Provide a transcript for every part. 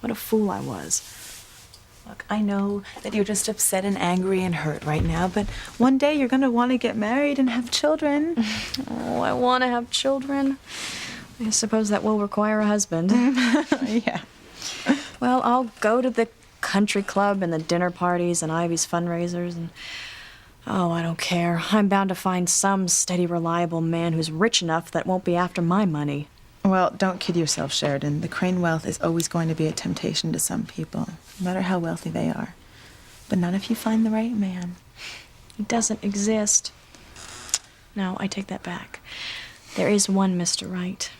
What a fool I was. Look, I know that you're just upset and angry and hurt right now, but one day you're going to want to get married and have children. Oh, I want to have children. I suppose that will require a husband. Yeah. Well, I'll go to the country club and the dinner parties and Ivy's fundraisers and... Oh, I don't care. I'm bound to find some steady, reliable man who's rich enough that won't be after my money. Well, don't kid yourself, Sheridan. The Crane wealth is always going to be a temptation to some people, no matter how wealthy they are. But not if you find the right man. He doesn't exist. No, I take that back. There is one Mr. Right.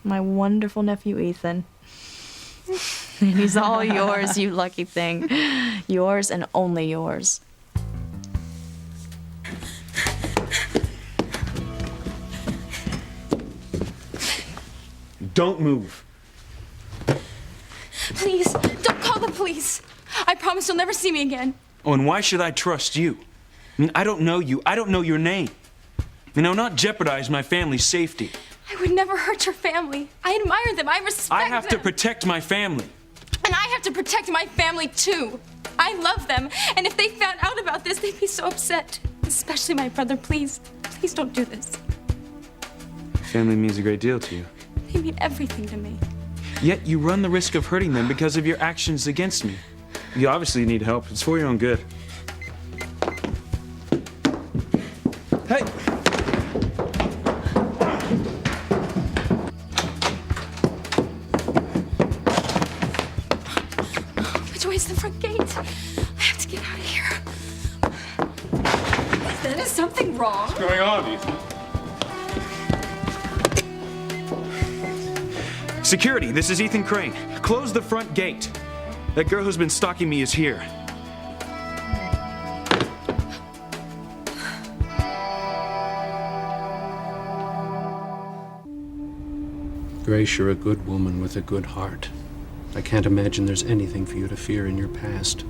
My wonderful nephew, Ethan. And he's all yours, you lucky thing. Yours and only yours. Don't move. Please, don't call the police. I promise you'll never see me again. Oh, and why should I trust you? I mean, I don't know you. I don't know your name. And I'll not jeopardize my family's safety. I would never hurt your family. I admire them. I respect them. I have to protect my family. And I have to protect my family, too. I love them. And if they found out about this, they'd be so upset. Especially my brother. Please, please don't do this. Family means a great deal to you. They mean everything to me. Yet you run the risk of hurting them because of your actions against me. You obviously need help. It's for your own good. Hey! Which way is the front gate? I have to get out of here. Is something wrong? What's going on, Ethan? Security, this is Ethan Crane. Close the front gate. That girl who's been stalking me is here. Grace, you're a good woman with a good heart. I can't imagine there's anything for you to fear in your past.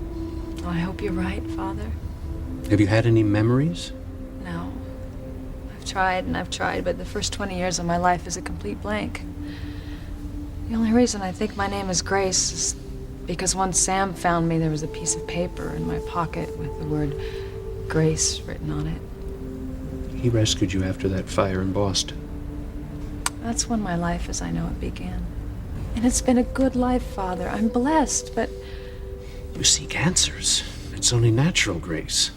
Oh, I hope you're right, Father. Have you had any memories? No. I've tried, but the first 20 years of my life is a complete blank. The only reason I think my name is Grace is because once Sam found me, there was a piece of paper in my pocket with the word Grace written on it. He rescued you after that fire in Boston. That's when my life as I know it began. And it's been a good life, Father. I'm blessed, but... You seek answers. It's only natural, Grace.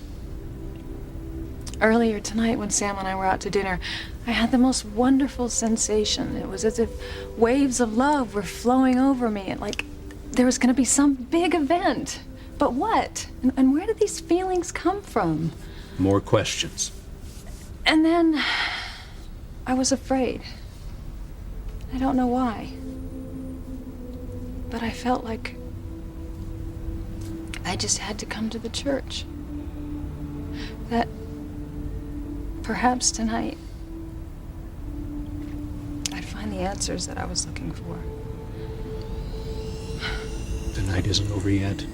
Earlier tonight, when Sam and I were out to dinner, I had the most wonderful sensation. It was as if waves of love were flowing over me, and like there was going to be some big event. But what? And where did these feelings come from? More questions. And then I was afraid. I don't know why. But I felt like I just had to come to the church. That perhaps tonight I'd find the answers that I was looking for. The night isn't over yet.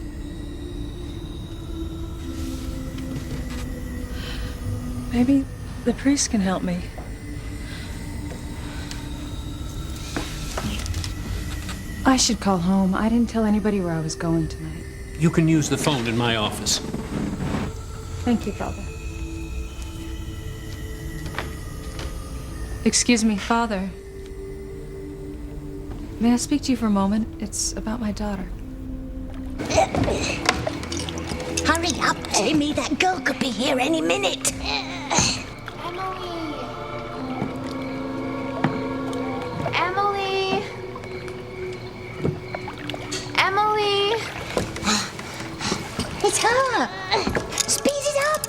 Maybe the priest can help me. I should call home. I didn't tell anybody where I was going tonight. You can use the phone in my office. Thank you, Father. Excuse me, Father. May I speak to you for a moment? It's about my daughter. Hurry up, Amy. That girl could be here any minute. Emily! Emily! It's her. Speed it up.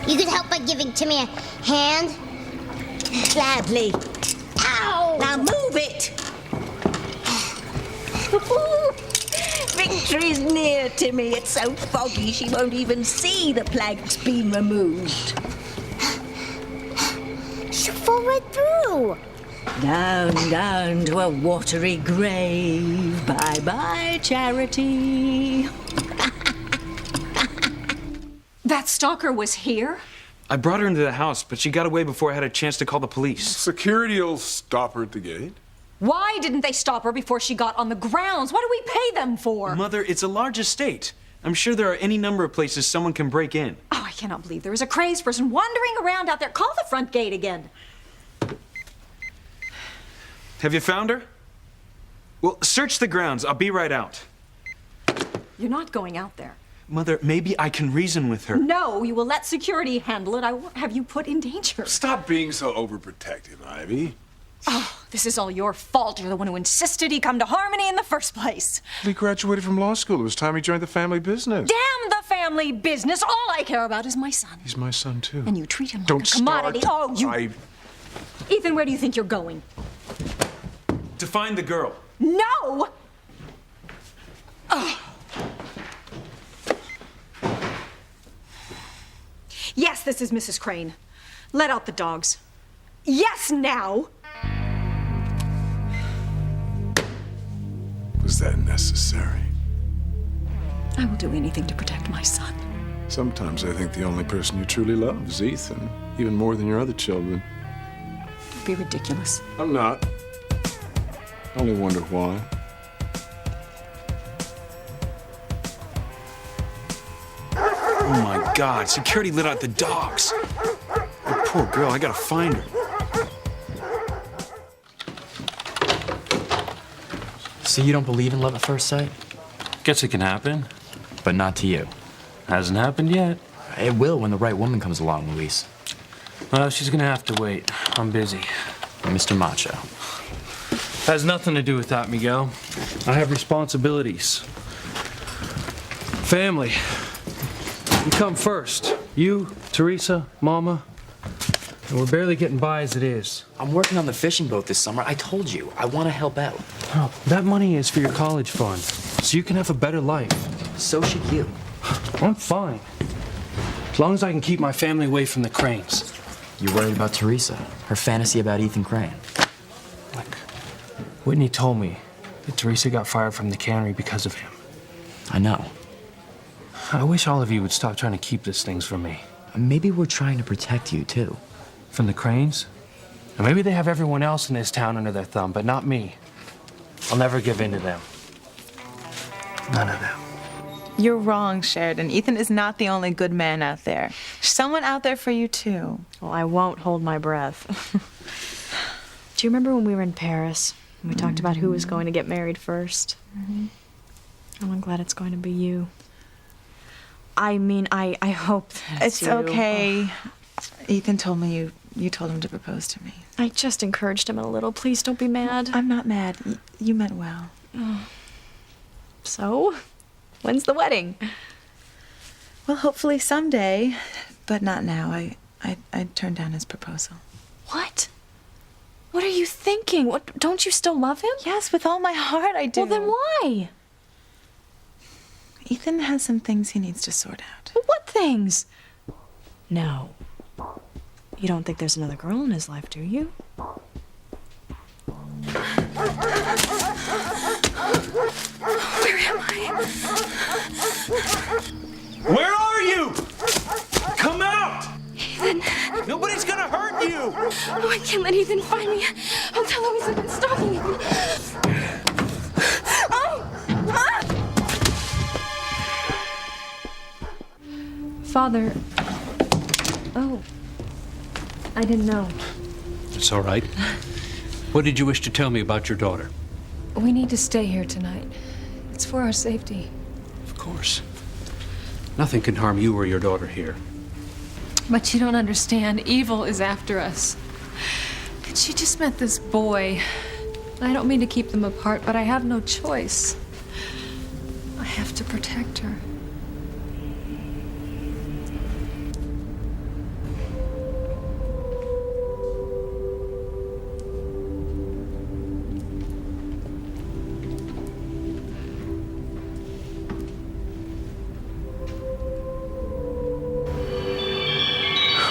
You could help by giving Timmy a hand. Gladly. Ow! Now move it. Victory's near, Timmy. It's so foggy she won't even see the plank's been removed. She'll fall right through. Down, down to a watery grave. Bye-bye, charity. That stalker was here? I brought her into the house, but she got away before I had a chance to call the police. Security'll stop her at the gate. Why didn't they stop her before she got on the grounds? What do we pay them for? Mother, it's a large estate. I'm sure there are any number of places someone can break in. Oh, I cannot believe there is a crazed person wandering around out there. Call the front gate again. Have you found her? Well, search the grounds. I'll be right out. You're not going out there. Mother, maybe I can reason with her. No, you will let security handle it. I won't have you put in danger. Stop being so overprotective, Ivy. Oh, this is all your fault. You're the one who insisted he come to Harmony in the first place. He graduated from law school. It was time he joined the family business. Damn the family business. All I care about is my son. He's my son, too. And you treat him Don't like a commodity. start. Oh, you... Ethan, where do you think you're going? To find the girl. No! Oh. Yes, this is Mrs. Crane. Let out the dogs. Yes, now! Was that necessary? I will do anything to protect my son. Sometimes I think the only person you truly love is Ethan, even more than your other children. Don't be ridiculous. I'm not. I only wonder why. Oh my God, security let out the dogs. Oh, poor girl, I gotta find her. So you don't believe in love at first sight? Guess it can happen. But not to you. Hasn't happened yet. It will when the right woman comes along, Luis. Well, she's gonna have to wait. I'm busy. Mr. Macho. Has nothing to do with that, Miguel. I have responsibilities. Family. You come first. You, Teresa, Mama. And we're barely getting by as it is. I'm working on the fishing boat this summer. I told you, I want to help out. Oh, that money is for your college fund, so you can have a better life. So should you. I'm fine. As long as I can keep my family away from the Cranes. You're worried about Teresa, her fantasy about Ethan Crane. Look, Whitney told me that Teresa got fired from the cannery because of him. I know. I wish all of you would stop trying to keep these things from me. Maybe we're trying to protect you, too. From the Cranes? And maybe they have everyone else in this town under their thumb, but not me. I'll never give in to them. None of them. You're wrong, Sheridan. Ethan is not the only good man out there. There's someone out there for you, too. Well, I won't hold my breath. Do you remember when we were in Paris? And we talked about who was going to get married first? Oh, I'm glad it's going to be you. I mean, I hope that It's you. okay. Ethan told me you told him to propose to me. I just encouraged him a little. Please don't be mad. I'm not mad. You meant well. So, when's the wedding? Well, hopefully someday, but not now. I turned down his proposal. What? What are you thinking? What? Don't you still love him? Yes, with all my heart I do. Well, then why? Ethan has some things he needs to sort out. What things? No. You don't think there's another girl in his life, do you? Where am I? Where are you? Come out! Ethan. Nobody's gonna hurt you! Oh, I can't let Ethan find me. I'll tell Louise I've been stalking him. Oh! Ah! Father. Oh. I didn't know. It's all right. What did you wish to tell me about your daughter? We need to stay here tonight. It's for our safety. Of course. Nothing can harm you or your daughter here. But you don't understand. Evil is after us. And she just met this boy. I don't mean to keep them apart, but I have no choice. I have to protect her.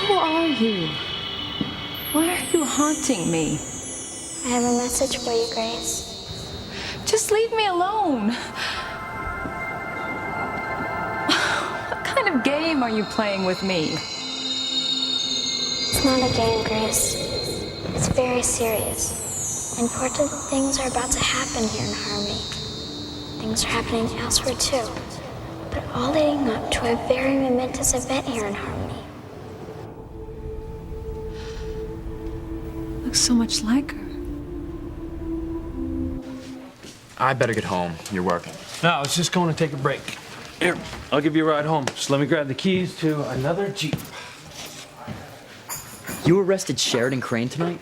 Who are you? Why are you haunting me? I have a message for you, Grace. Just leave me alone. What kind of game are you playing with me? It's not a game, Grace. It's very serious. Important things are about to happen here in Harmony. Things are happening elsewhere too, but all leading up to a very momentous event here in Harmony. Looks so much like her. I better get home. You're working. No, I was just going to take a break. Here, I'll give you a ride home. Just let me grab the keys to another Jeep. You arrested Sheridan Crane tonight?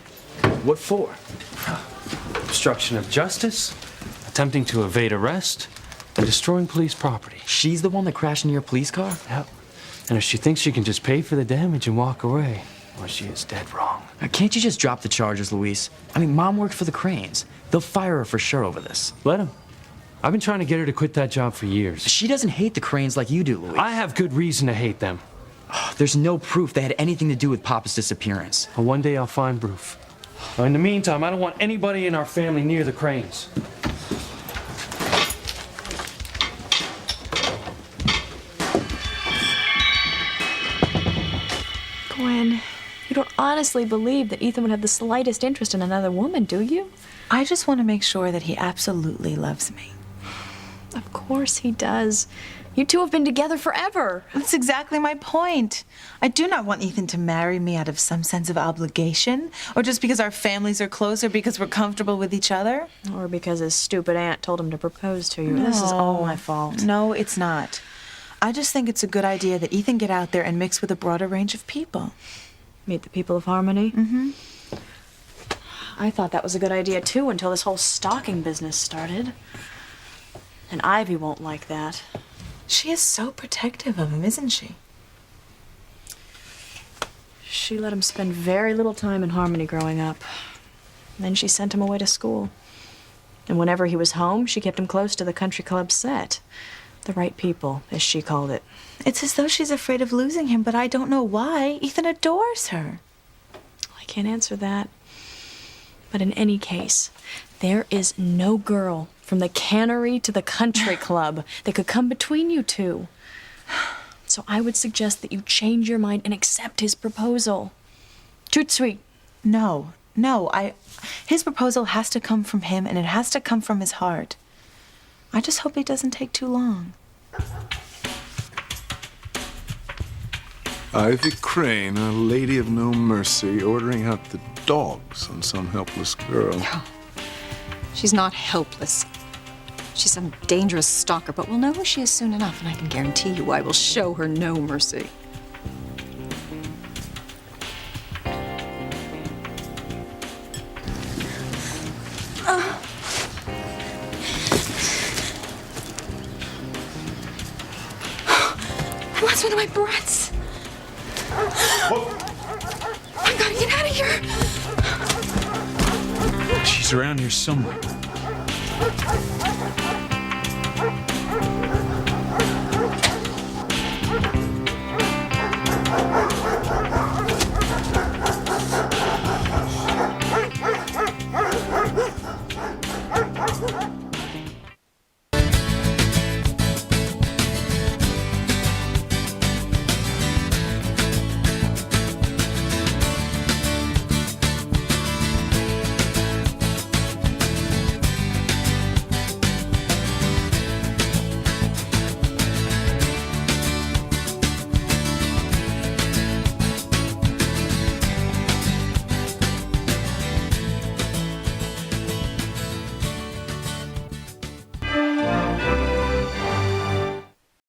What for? Obstruction of justice, attempting to evade arrest, and destroying police property. She's the one that crashed into your police car? Yep. And if she thinks she can just pay for the damage and walk away, well, she is dead wrong. Can't you just drop the charges, Luis? I mean, Mom worked for the Cranes. They'll fire her for sure over this. Let him. I've been trying to get her to quit that job for years. She doesn't hate the Cranes like you do, Luis. I have good reason to hate them. There's no proof they had anything to do with Papa's disappearance. Well, one day I'll find proof. Well, in the meantime, I don't want anybody in our family near the Cranes. Gwen, you don't honestly believe that Ethan would have the slightest interest in another woman, do you? I just want to make sure that he absolutely loves me. Of course he does. You two have been together forever. That's exactly my point. I do not want Ethan to marry me out of some sense of obligation, or just because our families are close, or because we're comfortable with each other. Or because his stupid aunt told him to propose to you. This is all my fault. No, it's not. I just think it's a good idea that Ethan get out there and mix with a broader range of people. Meet the people of Harmony? Mm-hmm. I thought that was a good idea, too, until this whole stalking business started. And Ivy won't like that. She is so protective of him, isn't she? She let him spend very little time in Harmony growing up. Then she sent him away to school. And whenever he was home, she kept him close to the country club set. The right people, as she called it. It's as though she's afraid of losing him, but I don't know why. Ethan adores her. I can't answer that. But in any case, there is no girl from the cannery to the country club that could come between you two. So I would suggest that you change your mind and accept his proposal. Toot sweet. No. His proposal has to come from him, and it has to come from his heart. I just hope it doesn't take too long. Ivy Crane, a lady of no mercy, ordering out the dogs on some helpless girl. She's not helpless. She's some dangerous stalker, but we'll know who she is soon enough, and I can guarantee you I will show her no mercy. I lost one of my breaths. I gotta get out of here. She's around here somewhere.